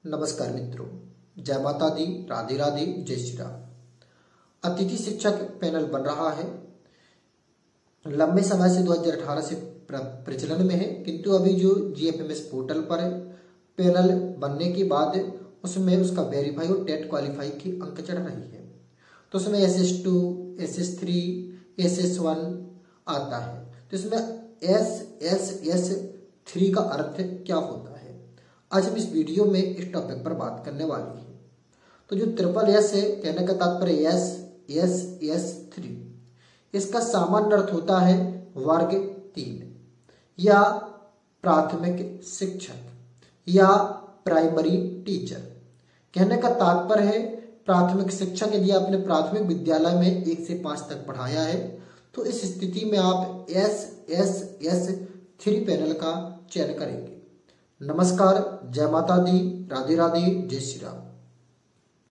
नमस्कार मित्रों, जय माता दी, राधे राधे, जय श्री राम। अतिथि शिक्षक पैनल बन रहा है। लंबे समय से 2018 से प्रचलन में है, किंतु अभी जो जीएफएमएस पोर्टल पर पैनल बनने के बाद उसमें उसका वेरीफाई और टेट क्वालिफाई की अंक चढ़ रही है। तो उसमें SS2, SS3, SS1 आता है। तो इसमें SS3 का अर्थ क्या होता है, आज हम इस वीडियो में इस टॉपिक पर बात करने वाली हैं। तो जो SSS है, कहने का तात्पर्य SS3, इसका सामान्य अर्थ होता है वर्ग 3 या प्राथमिक शिक्षक या प्राइमरी टीचर। कहने का तात्पर्य है प्राथमिक शिक्षक यदि आपने प्राथमिक विद्यालय में 1 से 5 तक पढ़ाया है तो इस स्थिति में आप SS3 पैनल का चयन करेंगे। नमस्कार, जय माता दी, राधे राधे, जय श्री राम।